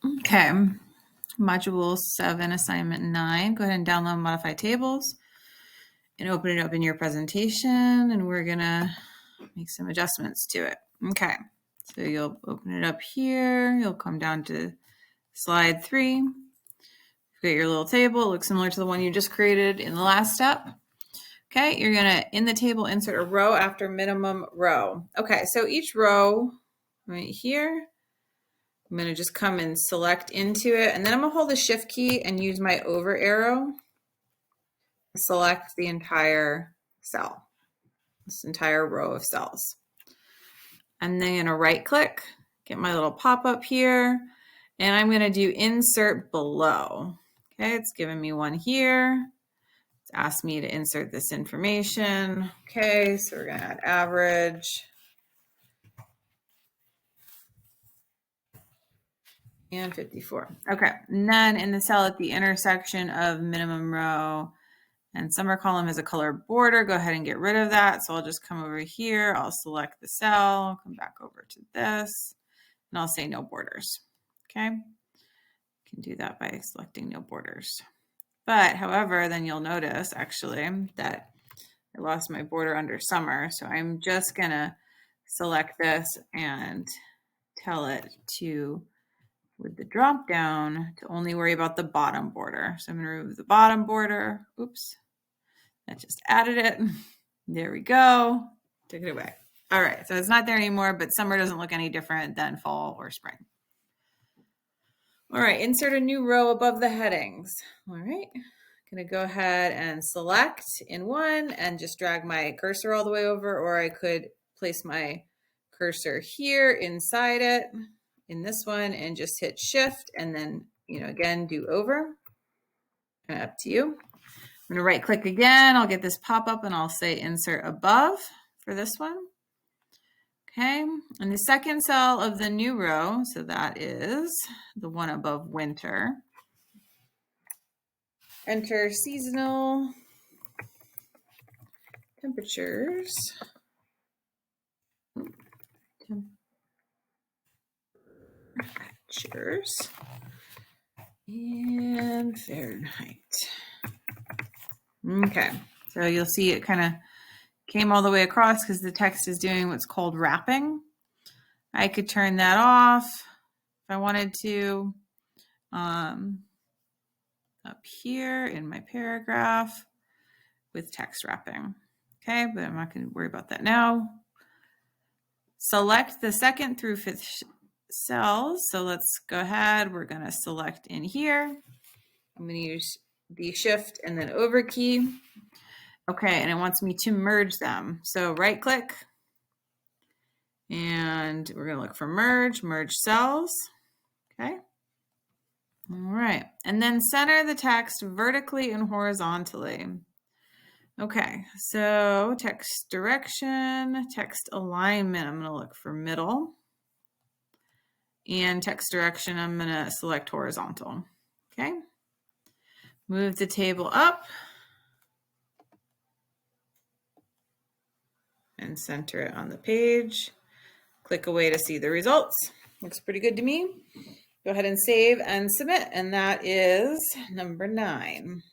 Okay, Module 7, Assignment 9. Go ahead and download Modify Tables and open it up in your presentation, and we're gonna make some adjustments to it. Okay, so you'll open it up here. You'll come down to slide 3. Create your little table. It looks similar to the one you just created in the last step. Okay, you're gonna, in the table, insert a row after minimum row. Okay, so each row right here, I'm going to just come and select into it, and then I'm going to hold the shift key and use my over arrow to select the entire cell, this entire row of cells. And then I'm going to right click, get my little pop-up here, and I'm going to do insert below. Okay, it's giving me one here. It's asked me to insert this information. Okay, so we're going to add average. And 54. Okay, and then in the cell at the intersection of minimum row and summer column is a color border. Go ahead and get rid of that. So I'll just come over here. I'll select the cell, come back over to this, and I'll say no borders. Okay, you can do that by selecting no borders. But however, then you'll notice actually that I lost my border under summer. So I'm just gonna select this and tell it to, with the drop down, to only worry about the bottom border. So I'm going to remove the bottom border. Oops, that just added it. There we go. Took it away. All right, so it's not there anymore, but summer doesn't look any different than fall or spring. All right, insert a new row above the headings. All right, I'm going to go ahead and select in one and just drag my cursor all the way over, or I could place my cursor here inside it, in this one, and just hit shift and then, again, do over. Up to you. I'm going to right click again. I'll get this pop up and I'll say insert above for this one. Okay, and the second cell of the new row, so that is the one above winter. Enter seasonal temperatures. And Fahrenheit. Okay, so you'll see it kind of came all the way across because the text is doing what's called wrapping. I could turn that off if I wanted to. Up here in my paragraph with text wrapping. Okay, but I'm not going to worry about that now. Select the second through fifth cells. So let's go ahead. We're going to select in here. I'm going to use the shift and then over key. Okay, and it wants me to merge them. So right click and we're going to look for merge cells. Okay. All right, and then center the text vertically and horizontally. Okay, so text direction, text alignment, I'm going to look for middle. And text direction, I'm going to select horizontal. Okay, move the table up and center it on the page. Click away to see the results. Looks pretty good to me. Go ahead and save and submit, and that is number 9.